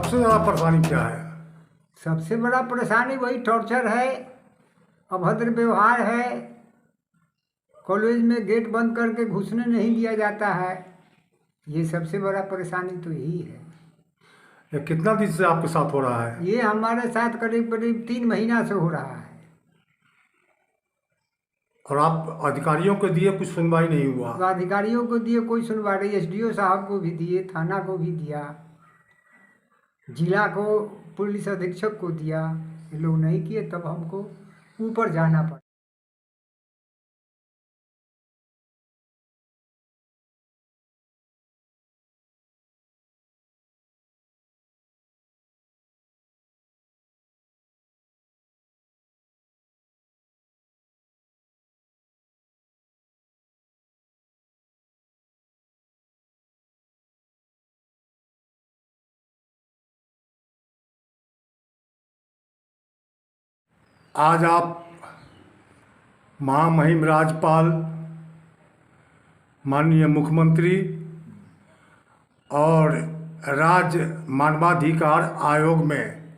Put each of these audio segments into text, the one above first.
सबसे ज़्यादा परेशानी क्या है? सबसे बड़ा परेशानी वही टॉर्चर है, अभद्र व्यवहार है। कॉलेज में गेट बंद करके घुसने नहीं दिया जाता है। ये सबसे बड़ा परेशानी तो यही है। ये कितना दिन से आपके साथ हो रहा है? ये हमारे साथ करीब करीब 3 महीना से हो रहा है। और आप अधिकारियों को दिए, कुछ सुनवाई नहीं हुआ? तो अधिकारियों को दिए, कोई सुनवाई नहीं। एसडीओ साहब को भी दिए, थाना को भी दिया, जिला को, पुलिस अधीक्षक को दिया। ये लोग नहीं किए, तब हमको ऊपर जाना पड़ा। आज आप महामहिम राज्यपाल, माननीय मुख्यमंत्री और राज्य मानवाधिकार आयोग में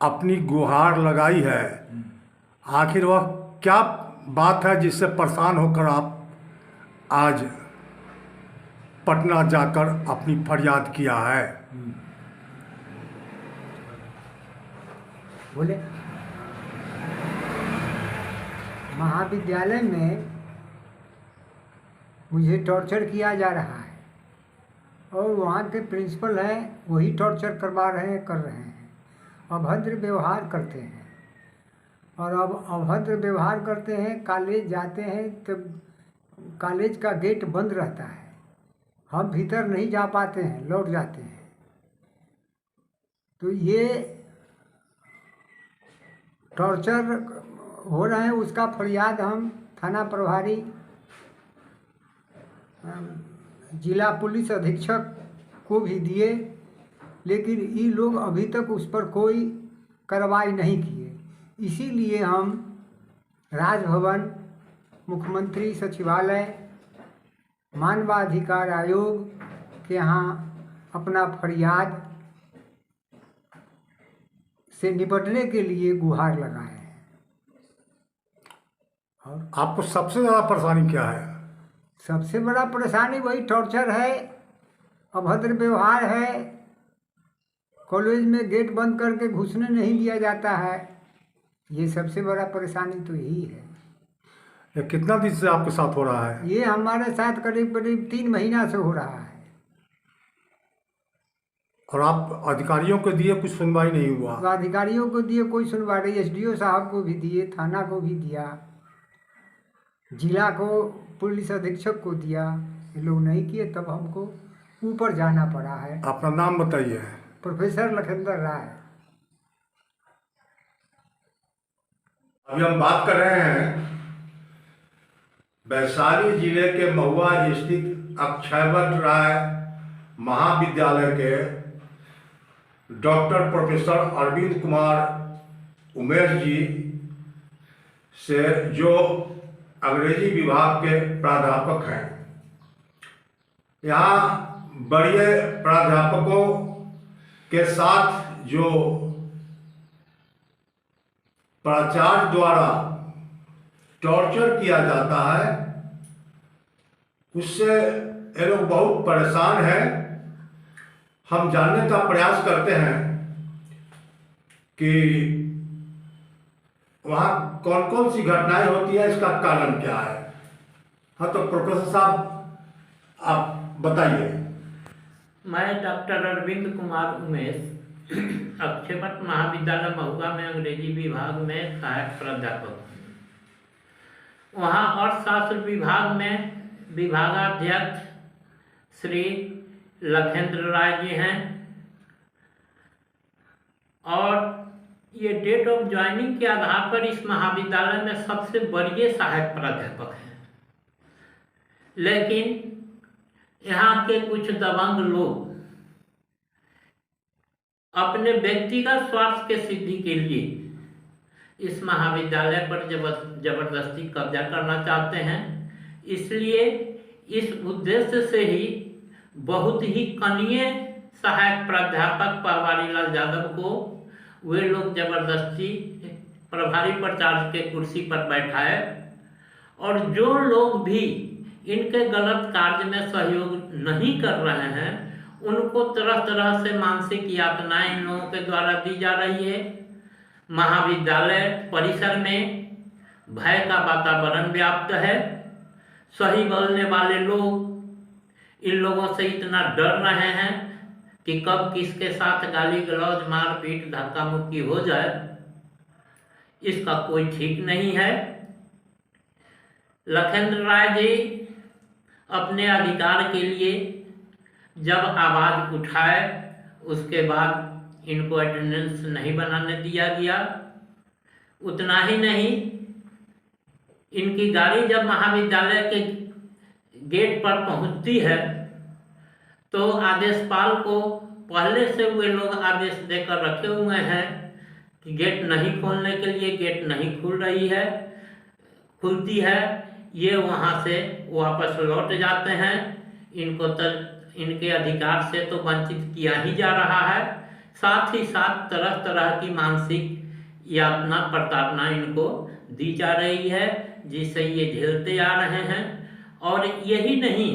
अपनी गुहार लगाई है। आखिर वह क्या बात है जिससे परेशान होकर आप आज पटना जाकर अपनी फरियाद किया है? बोले, महाविद्यालय में मुझे टॉर्चर किया जा रहा है और वहाँ के प्रिंसिपल हैं वही टॉर्चर करवा रहे हैं, कर रहे हैं। अभद्र व्यवहार करते हैं। और अब अभद्र व्यवहार करते हैं, कॉलेज जाते हैं तो कॉलेज का गेट बंद रहता है, हम भीतर नहीं जा पाते हैं, लौट जाते हैं। तो ये टॉर्चर हो रहे हैं, उसका फरियाद हम थाना प्रभारी, जिला पुलिस अधीक्षक को भी दिए, लेकिन ये लोग अभी तक उस पर कोई कार्रवाई नहीं किए। इसीलिए हम राजभवन, मुख्यमंत्री सचिवालय, मानवाधिकार आयोग के यहाँ अपना फरियाद से निपटने के लिए गुहार लगाए हैं। और आपको सबसे ज़्यादा परेशानी क्या है? सबसे बड़ा परेशानी वही टॉर्चर है, अभद्र व्यवहार है। कॉलेज में गेट बंद करके घुसने नहीं दिया जाता है। ये सबसे बड़ा परेशानी तो यही है। ये कितना दिन से आपके साथ हो रहा है? ये हमारे साथ करीब करीब 3 महीना से हो रहा है। और आप अधिकारियों को दिए, कुछ सुनवाई नहीं हुआ? तो अधिकारियों को दिए, कोई सुनवाई नहीं। एसडीओ साहब को भी दिए, थाना को भी दिया, जिला को, पुलिस अधीक्षक को दिया। ये लोग नहीं किए, तब हमको ऊपर जाना पड़ा है। अपना नाम बताइए। प्रोफेसर लखेंद्र राय। अभी हम बात कर रहे हैं वैशाली जिले के महुआ स्थित अक्षयवट राय महाविद्यालय के डॉक्टर प्रोफेसर अरविंद कुमार उमेश जी से, जो अंग्रेजी विभाग के प्राध्यापक हैं। यहाँ बड़े प्राध्यापकों के साथ जो प्राचार्य द्वारा टॉर्चर किया जाता है, उससे ये लोग बहुत परेशान हैं। हम जानने का प्रयास करते हैं कि वहाँ कौन कौन सी घटनाएं होती है, इसका कारण क्या है। हाँ, तो प्रोफेसर साहब आप बताइए। मैं डॉक्टर अरविंद कुमार उमेश, अक्षयवट महाविद्यालय महुआ में अंग्रेजी विभाग में सहायक प्राध्यापक हूँ। वहाँ अर्थशास्त्र विभाग में विभागाध्यक्ष श्री लखेंद्र राय जी हैं और ये डेट ऑफ ज्वाइनिंग के आधार पर इस महाविद्यालय में सबसे बड़े सहायक प्राध्यापक हैं। लेकिन यहाँ के कुछ दबंग लोग अपने व्यक्तिगत स्वार्थ के सिद्धि के लिए इस महाविद्यालय पर जबरदस्ती कब्जा करना चाहते हैं। इसलिए इस उद्देश्य से ही बहुत ही कनीय सहायक प्राध्यापक पहवारी लाल यादव को वे लोग जबरदस्ती प्रभारी प्राचार्य के कुर्सी पर बैठाए और जो लोग भी इनके गलत कार्य में सहयोग नहीं कर रहे हैं उनको तरह तरह से मानसिक यातनाएं इन लोगों के द्वारा दी जा रही है। महाविद्यालय परिसर में भय का वातावरण व्याप्त है। सही बोलने वाले लोग इन लोगों से इतना डर रहे हैं कि कब किसके साथ गाली गलौज मारपीट धक्का मुक्की हो जाए, इसका कोई ठीक नहीं है। लखेंद्र राय जी अपने अधिकार के लिए जब आवाज़ उठाए उसके बाद इनको अटेंडेंस नहीं बनाने दिया गया। उतना ही नहीं, इनकी गाड़ी जब महाविद्यालय के गेट पर पहुंचती है तो आदेशपाल को पहले से वे लोग आदेश देकर रखे हुए हैं कि गेट नहीं खोलने के लिए, गेट नहीं खुल रही है, खुलती है, ये वहाँ से वापस लौट जाते हैं। इनको इनके अधिकार से तो वंचित किया ही जा रहा है, साथ ही साथ तरह तरह की मानसिक यातना प्रताड़ना इनको दी जा रही है, जिसे ये झेलते आ रहे हैं। और यही नहीं,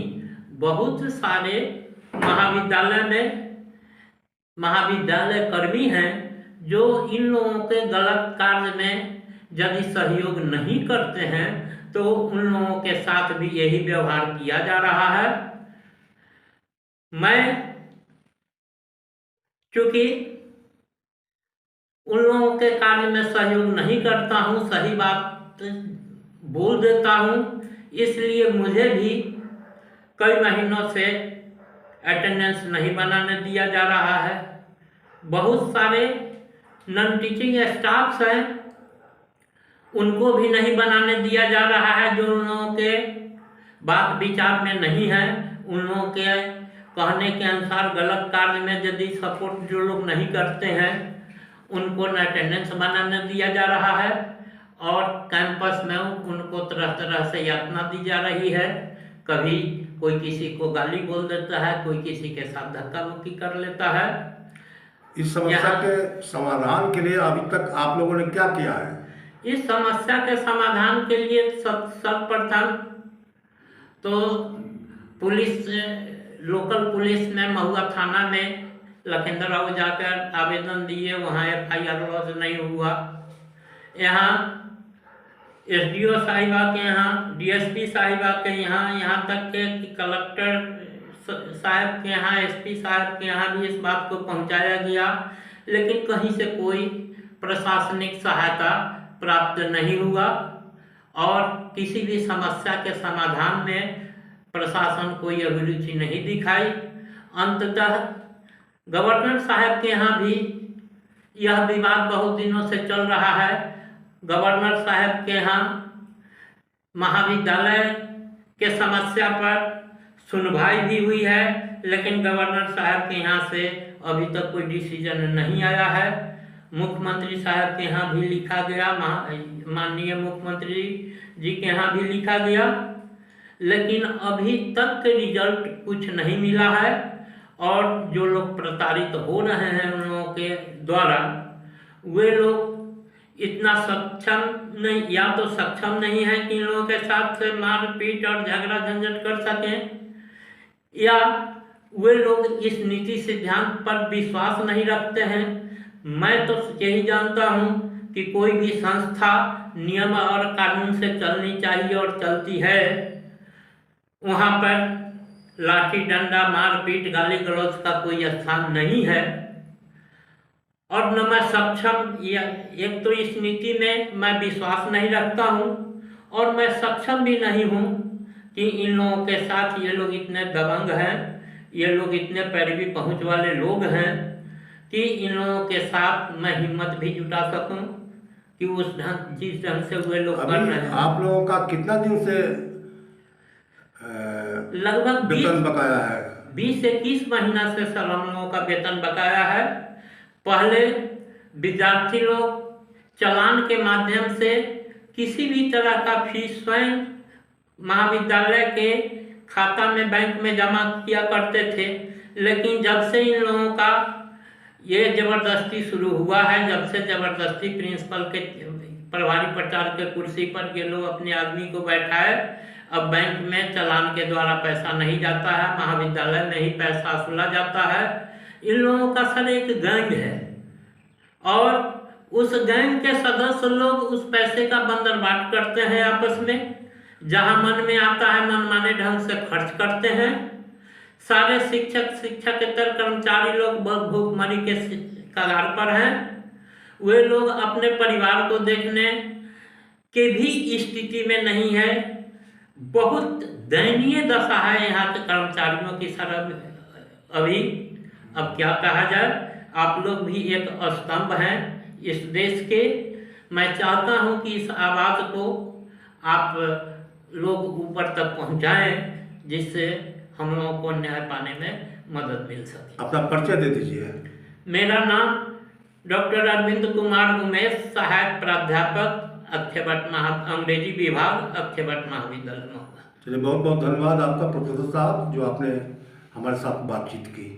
बहुत सारे महाविद्यालय में महाविद्यालय कर्मी हैं जो इन लोगों के गलत कार्य में यदि सहयोग नहीं करते हैं तो उन लोगों के साथ भी यही व्यवहार किया जा रहा है। मैं चूंकि उन लोगों के कार्य में सहयोग नहीं करता हूं, सही बात बोल देता हूं, इसलिए मुझे भी कई महीनों से अटेंडेंस नहीं बनाने दिया जा रहा है। बहुत सारे नॉन टीचिंग स्टाफ्स हैं, उनको भी नहीं बनाने दिया जा रहा है। जो उन लोगों के बात विचार में नहीं है, उन लोगों के कहने के अनुसार गलत कार्य में यदि सपोर्ट जो लोग नहीं करते हैं उनको न अटेंडेंस बनाने दिया जा रहा है और कैंपस में उनको तरह तरह से यातना दी जा रही है। कभी कोई किसी को गाली बोल देता है, कोई किसी के साथ धक्का मुक्की कर लेता है। इस समस्या के समाधान के लिए अभी तक आप लोगों ने क्या किया है? इस समस्या के समाधान के लिए सर्वप्रथम तो पुलिस, लोकल पुलिस में महुआ थाना में लखेंद्र राव जाकर आवेदन दिए, वहाँ FIR लॉन्च नहीं हुआ। यहाँ SDO साहिबा के यहाँ, DSP साहिबा के यहाँ, यहाँ तक के कलेक्टर साहब के यहाँ, SP साहब के यहाँ भी इस बात को पहुँचाया गया, लेकिन कहीं से कोई प्रशासनिक सहायता प्राप्त नहीं हुआ और किसी भी समस्या के समाधान में प्रशासन कोई अभिरुचि नहीं दिखाई। अंततः गवर्नर साहब के यहाँ भी यह विवाद बहुत दिनों से चल रहा है। गवर्नर साहब के यहाँ महाविद्यालय के समस्या पर सुनवाई भी हुई है, लेकिन गवर्नर साहब के यहाँ से अभी तक कोई डिसीजन नहीं आया है। मुख्यमंत्री साहब के यहाँ भी लिखा गया, माननीय मुख्यमंत्री जी के यहाँ भी लिखा गया, लेकिन अभी तक के रिजल्ट कुछ नहीं मिला है। और जो लोग प्रताड़ित हो रहे हैं उन लोगों के द्वारा, वे लोग इतना सक्षम नहीं, या तो सक्षम नहीं है कि इन लोगों के साथ से मारपीट और झगड़ा झंझट कर सकें, या वे लोग इस नीति सिद्धांत पर विश्वास नहीं रखते हैं। मैं तो यही जानता हूं कि कोई भी संस्था नियम और कानून से चलनी चाहिए और चलती है। वहाँ पर लाठी डंडा मारपीट गाली गलौज का कोई स्थान नहीं है। और न मैं सक्षम, या एक तो इस नीति में मैं विश्वास नहीं रखता हूँ और मैं सक्षम भी नहीं हूँ कि इन लोगों के साथ, ये लोग इतने दबंग हैं, ये लोग इतने पैरवी पहुँच वाले लोग हैं कि इन लोगों के साथ मैं हिम्मत भी जुटा सकूं कि उस ढंग, जिस ढंग से वे लोग कर रहे हैं। आप लोगों का कितना दिन से लगभग वेतन बकाया है? 20 से 21 महीना से सर हम लोगों का वेतन बकाया है। पहले विद्यार्थी लोग चालान के माध्यम से किसी भी तरह का फीस स्वयं महाविद्यालय के खाता में, बैंक में जमा किया करते थे, लेकिन जब से इन लोगों का ये ज़बरदस्ती शुरू हुआ है, जब से ज़बरदस्ती प्रिंसिपल के प्रभारी प्रचार के कुर्सी पर ये लोग अपने आदमी को बैठाए, अब बैंक में चालान के द्वारा पैसा नहीं जाता है, महाविद्यालय में ही पैसा वसूला जाता है। इन लोगों का सर एक गैंग है और उस गैंग के सदस्य लोग उस पैसे का बंदरबाट करते हैं आपस में, जहां मन में आता है मनमाने ढंग से खर्च करते हैं। सारे शिक्षकेतर कर्मचारी लोग भूखमरी के कगार पर हैं। वे लोग अपने परिवार को देखने के भी स्थिति में नहीं है। बहुत दयनीय दशा है यहाँ के कर्मचारियों की सर अभी। अब क्या कहा जाए, आप लोग भी एक स्तंभ हैं इस देश के। मैं चाहता हूँ कि इस आवाज़ को आप लोग ऊपर तक पहुँचाएं, जिससे हम लोगों को न्याय पाने में मदद मिल सके। अपना परिचय दे दीजिए। मेरा नाम डॉक्टर अरविंद कुमार उमेश, सहायक प्राध्यापक अक्षयवट अंग्रेजी विभाग, अक्षयवट महाविद्यालय महुआ। चलिए, बहुत बहुत धन्यवाद आपका प्रोफेसर साहब, जो आपने हमारे साथ बातचीत की।